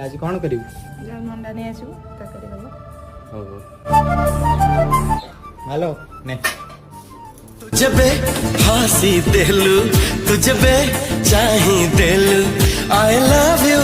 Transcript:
आज कौन करिବୁ जान मंडा नहीं आसु तकरी बाबा हेलो ने तुझे बे फांसी दिलू तुझे बे चाही दिलू आई लव यू